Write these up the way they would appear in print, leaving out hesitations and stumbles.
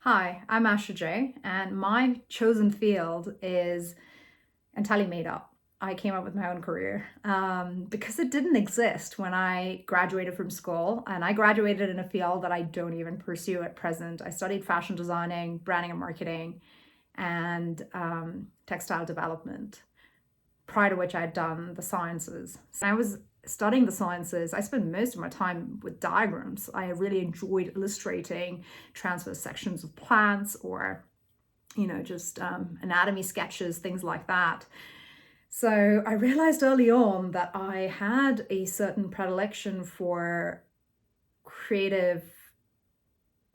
Hi, I'm AsherJay, and my chosen field is entirely made up. I came up with my own career because it didn't exist when I graduated from school, and I graduated in a field that I don't even pursue at present. I studied fashion designing, branding and marketing, and textile development, prior to which I had done the sciences. So I was studying the sciences. I spent most of my time with diagrams. I really enjoyed illustrating transverse sections of plants or just anatomy sketches, things like that. So I realized early on that I had a certain predilection for creative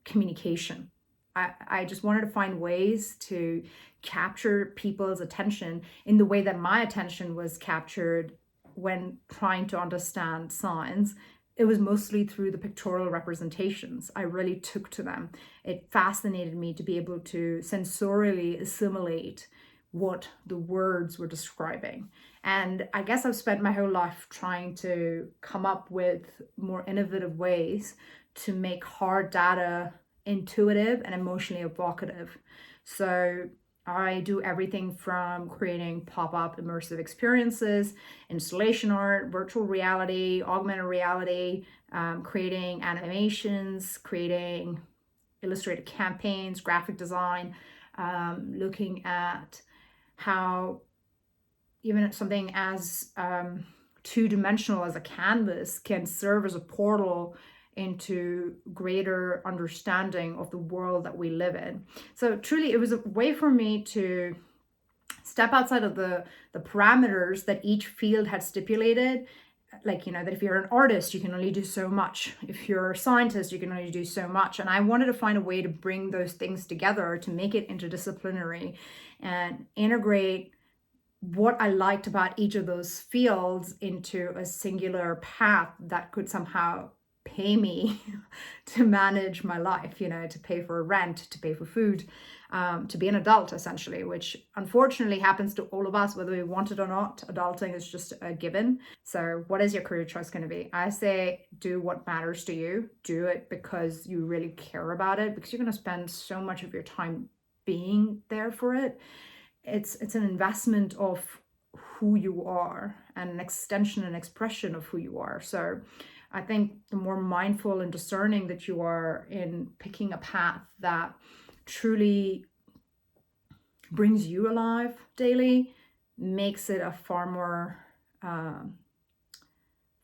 communication. I just wanted to find ways to capture people's attention in the way that my attention was captured when trying to understand signs. It was mostly through the pictorial representations. I really took to them. It fascinated me to be able to sensorially assimilate what the words were describing. And I guess I've spent my whole life trying to come up with more innovative ways to make hard data intuitive and emotionally evocative. So I do everything from creating pop-up immersive experiences, installation art, virtual reality, augmented reality, creating animations, creating illustrated campaigns, graphic design, looking at how even something as two-dimensional as a canvas can serve as a portal into greater understanding of the world that we live in. So truly, it was a way for me to step outside of the parameters that each field had stipulated. Like, that if you're an artist, you can only do so much. If you're a scientist, you can only do so much. And I wanted to find a way to bring those things together to make it interdisciplinary and integrate what I liked about each of those fields into a singular path that could somehow pay me to manage my life, to pay for rent, to pay for food, to be an adult, essentially, which unfortunately happens to all of us, whether we want it or not. Adulting is just a given. So what is your career choice going to be? I say do what matters to you. Do it because you really care about it, because you're going to spend so much of your time being there for it. It's an investment of who you are and an extension and expression of who you are. So I think the more mindful and discerning that you are in picking a path that truly brings you alive daily makes it a far more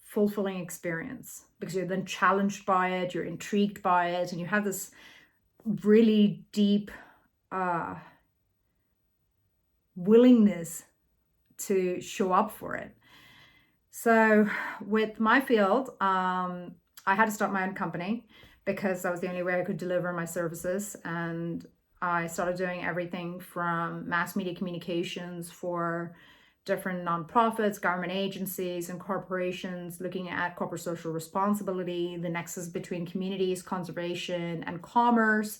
fulfilling experience, because you're then challenged by it, you're intrigued by it, and you have this really deep willingness to show up for it. So with my field, I had to start my own company because that was the only way I could deliver my services. And I started doing everything from mass media communications for different nonprofits, government agencies, and corporations, looking at corporate social responsibility, the nexus between communities, conservation, and commerce,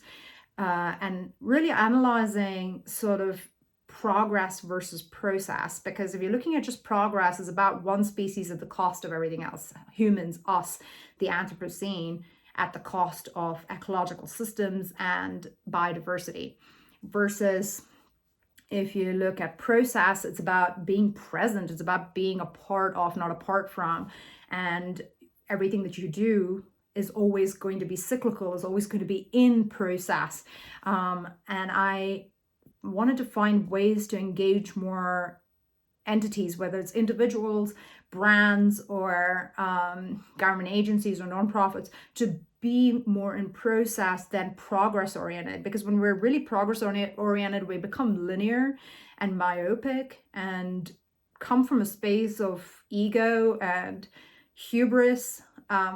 and really analyzing sort of progress versus process. Because if you're looking at just progress, it's about one species at the cost of everything else. Humans, us, the Anthropocene, at the cost of ecological systems and biodiversity. Versus if you look at process, it's about being present. It's about being a part of, not apart from. And everything that you do is always going to be cyclical, is always going to be in process. And I wanted to find ways to engage more entities, whether it's individuals, brands, or government agencies or nonprofits, to be more in process than progress oriented. Because when we're really progress oriented, we become linear and myopic and come from a space of ego and hubris,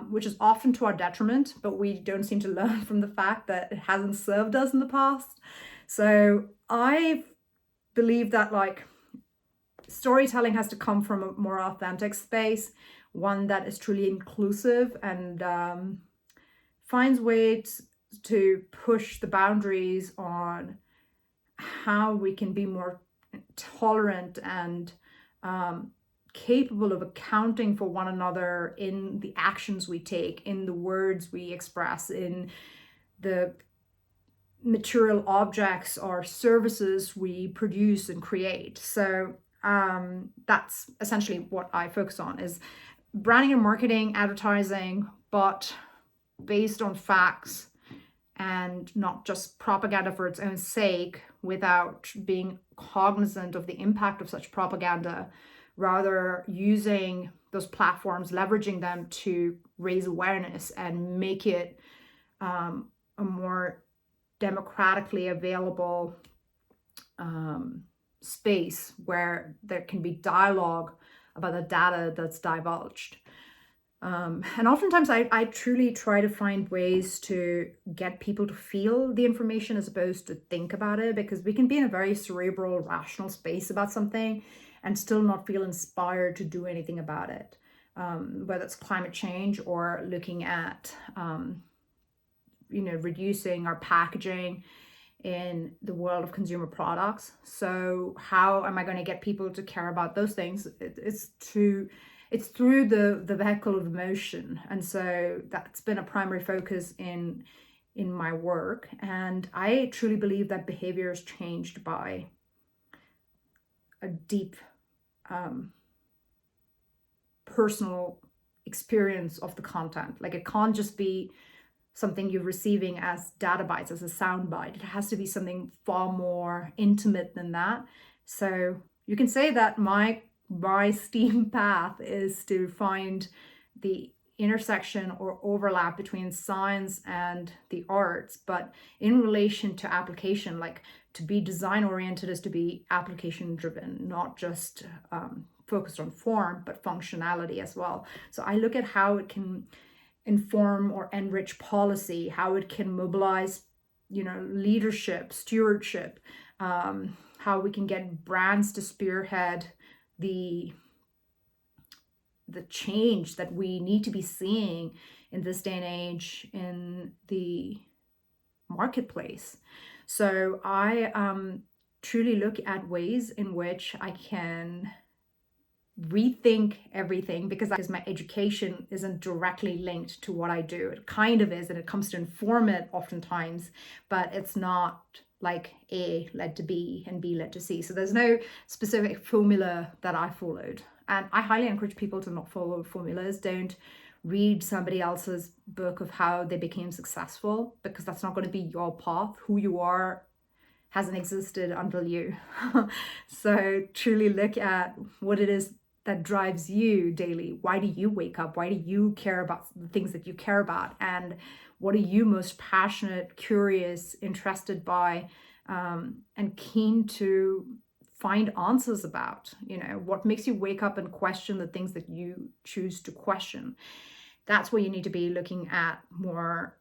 which is often to our detriment, but we don't seem to learn from the fact that it hasn't served us in the past. So I believe that storytelling has to come from a more authentic space, one that is truly inclusive and finds ways to push the boundaries on how we can be more tolerant and capable of accounting for one another in the actions we take, in the words we express, in the material objects or services we produce and create. So that's essentially what I focus on, is branding and marketing, advertising, but based on facts and not just propaganda for its own sake without being cognizant of the impact of such propaganda, rather using those platforms, leveraging them to raise awareness and make it a more democratically available space where there can be dialogue about the data that's divulged. And oftentimes I truly try to find ways to get people to feel the information as opposed to think about it, because we can be in a very cerebral, rational space about something and still not feel inspired to do anything about it, whether it's climate change or looking at, reducing our packaging in the world of consumer products. So how am I going to get people to care about those things? It's through the vehicle of emotion. And so that's been a primary focus in my work. And I truly believe that behavior is changed by a deep personal experience of the content. Like, it can't just be something you're receiving as data bites, as a sound bite. It has to be something far more intimate than that. So you can say that my STEAM path is to find the intersection or overlap between science and the arts, but in relation to application. Like, to be design oriented is to be application driven, not just focused on form, but functionality as well. So I look at how it can inform or enrich policy, how it can mobilize, leadership, stewardship, how we can get brands to spearhead the change that we need to be seeing in this day and age in the marketplace. So I truly look at ways in which I can rethink everything, because my education isn't directly linked to what I do. It kind of is, and it comes to inform it oftentimes, but it's not like A led to B and B led to C. So there's no specific formula that I followed. And I highly encourage people to not follow formulas. Don't read somebody else's book of how they became successful, because that's not going to be your path. Who you are hasn't existed until you. So truly look at what it is that drives you daily. Why do you wake up? Why do you care about the things that you care about? And what are you most passionate, curious, interested by, and keen to find answers about? What makes you wake up and question the things that you choose to question? That's where you need to be looking at more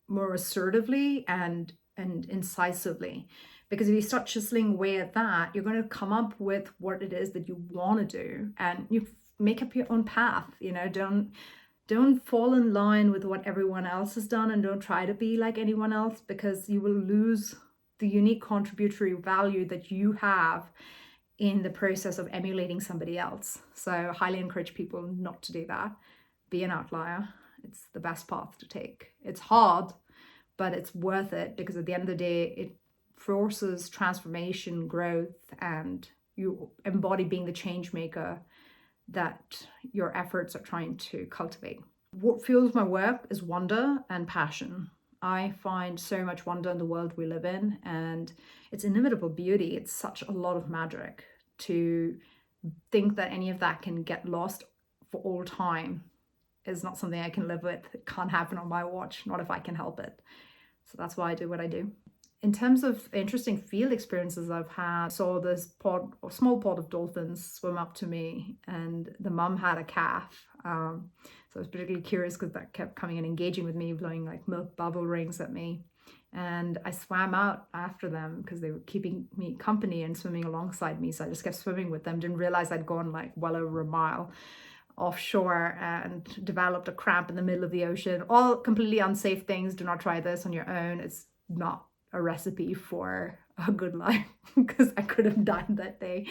more assertively and incisively. Because if you start chiseling away at that, you're going to come up with what it is that you want to do, and you make up your own path. Don't fall in line with what everyone else has done, and don't try to be like anyone else, because you will lose the unique contributory value that you have in the process of emulating somebody else. So I highly encourage people not to do that. Be an outlier. It's the best path to take. It's hard, but it's worth it, because at the end of the day, it forces transformation, growth, and you embody being the change maker that your efforts are trying to cultivate. What fuels my work is wonder and passion. I find so much wonder in the world we live in, and its inimitable beauty. It's such a lot of magic. To think that any of that can get lost for all time is not something I can live with. It can't happen on my watch, not if I can help it. So that's why I do what I do. In terms of interesting field experiences I've had, I saw this small pod of dolphins swim up to me, and the mum had a calf. So I was particularly curious because that kept coming and engaging with me, blowing like milk bubble rings at me. And I swam out after them because they were keeping me company and swimming alongside me. So I just kept swimming with them. Didn't realize I'd gone like well over a mile offshore and developed a cramp in the middle of the ocean. All completely unsafe things. Do not try this on your own. It's not a recipe for a good life, because I could have died that day.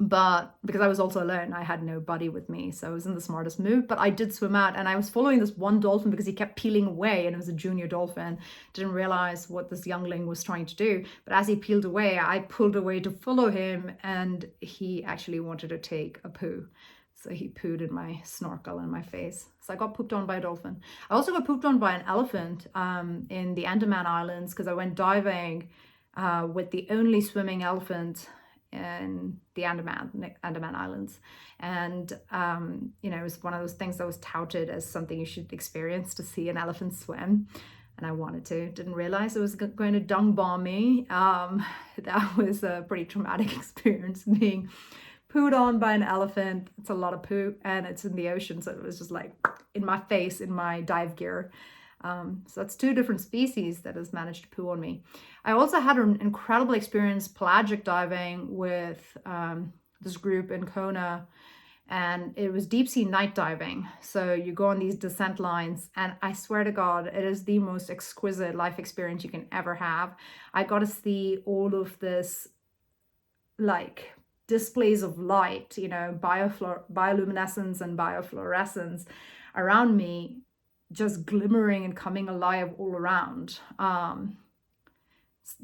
But because I was also alone, I had nobody with me, so I wasn't the smartest move. But I did swim out, and I was following this one dolphin because he kept peeling away, and it was a junior dolphin. Didn't realize what this youngling was trying to do. But as he peeled away, I pulled away to follow him, and he actually wanted to take a poo. So he pooed in my snorkel and my face. So I got pooped on by a dolphin. I also got pooped on by an elephant in the Andaman Islands because I went diving with the only swimming elephant in the Andaman Islands. And, it was one of those things that was touted as something you should experience, to see an elephant swim. And I wanted to, didn't realize it was going to dung bomb me. That was a pretty traumatic experience, being pooed on by an elephant. It's a lot of poo, and it's in the ocean. So it was just like in my face, in my dive gear. So that's two different species that has managed to poo on me. I also had an incredible experience pelagic diving with this group in Kona, and it was deep sea night diving. So you go on these descent lines, and I swear to God, it is the most exquisite life experience you can ever have. I got to see all of this, like, displays of light, bioluminescence and biofluorescence around me, just glimmering and coming alive all around,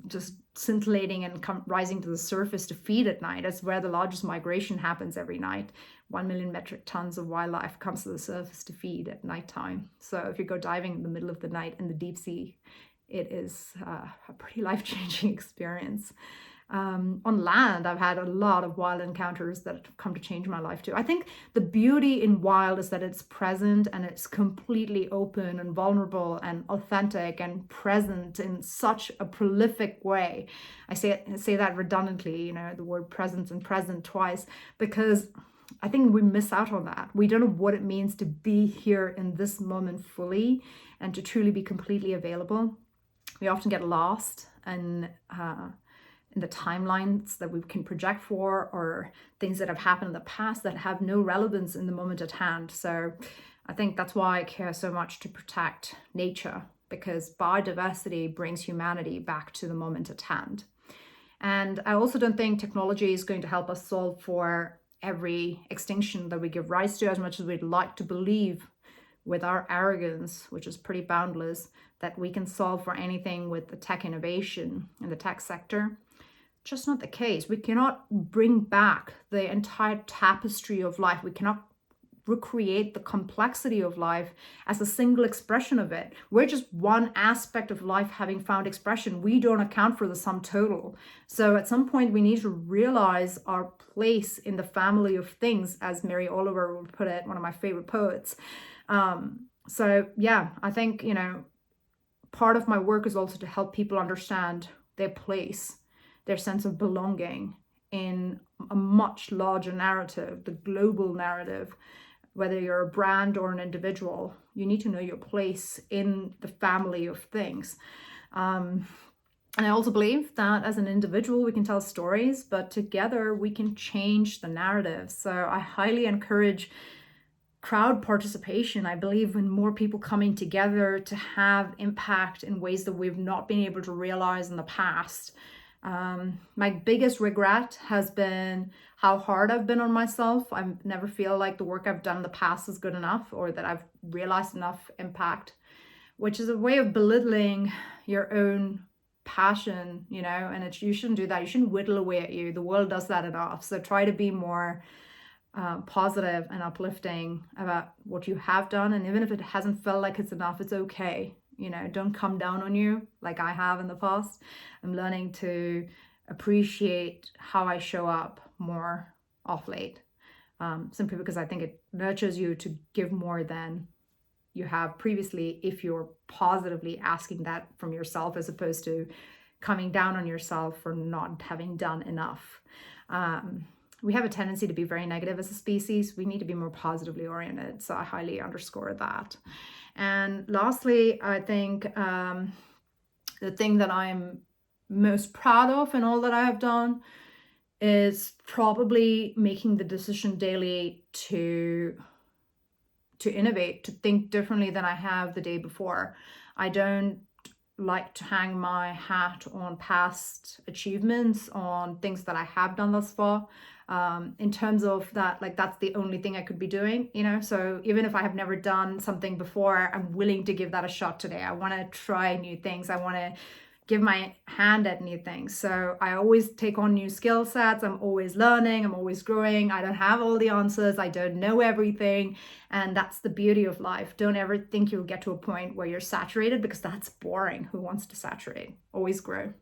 just scintillating and rising to the surface to feed at night. That's where the largest migration happens every night. 1 million metric tons of wildlife comes to the surface to feed at nighttime. So if you go diving in the middle of the night in the deep sea, it is a pretty life-changing experience. On land, I've had a lot of wild encounters that have come to change my life too. I think the beauty in wild is that it's present, and it's completely open and vulnerable and authentic and present in such a prolific way. I say that redundantly, the word presence and present twice, because I think we miss out on that. We don't know what it means to be here in this moment fully and to truly be completely available. We often get lost and in the timelines that we can project for, or things that have happened in the past that have no relevance in the moment at hand. So I think that's why I care so much to protect nature, because biodiversity brings humanity back to the moment at hand. And I also don't think technology is going to help us solve for every extinction that we give rise to, as much as we'd like to believe with our arrogance, which is pretty boundless, that we can solve for anything with the tech innovation in the tech sector. Just not the case. We cannot bring back the entire tapestry of life. We cannot recreate the complexity of life as a single expression of it. We're just one aspect of life having found expression. We don't account for the sum total. So at some point, we need to realize our place in the family of things, as Mary Oliver would put it, one of my favorite poets. So yeah, I think, part of my work is also to help people understand their place, their sense of belonging in a much larger narrative, the global narrative. Whether you're a brand or an individual, you need to know your place in the family of things. And I also believe that as an individual, we can tell stories, but together we can change the narrative. So I highly encourage crowd participation. I believe in more people coming together to have impact in ways that we've not been able to realize in the past. My biggest regret has been how hard I've been on myself. I never feel like the work I've done in the past is good enough, or that I've realized enough impact, which is a way of belittling your own passion, and you shouldn't do that. You shouldn't whittle away at you. The world does that enough. So try to be more positive and uplifting about what you have done. And even if it hasn't felt like it's enough, it's okay. Don't come down on you like I have in the past. I'm learning to appreciate how I show up more off late, simply because I think it nurtures you to give more than you have previously, if you're positively asking that from yourself, as opposed to coming down on yourself for not having done enough. We have a tendency to be very negative as a species. We need to be more positively oriented. So I highly underscore that. And lastly, I think the thing that I'm most proud of in all that I have done is probably making the decision daily to innovate, to think differently than I have the day before. I don't like to hang my hat on past achievements, on things that I have done thus far. in terms of that, like, that's the only thing I could be doing, you know? So even if I have never done something before, I'm willing to give that a shot today. I want to try new things. I want to give my hand at new things. So I always take on new skill sets. I'm always learning. I'm always growing. I don't have all the answers. I don't know everything. And that's the beauty of life. Don't ever think you'll get to a point where you're saturated, because that's boring. Who wants to saturate? Always grow.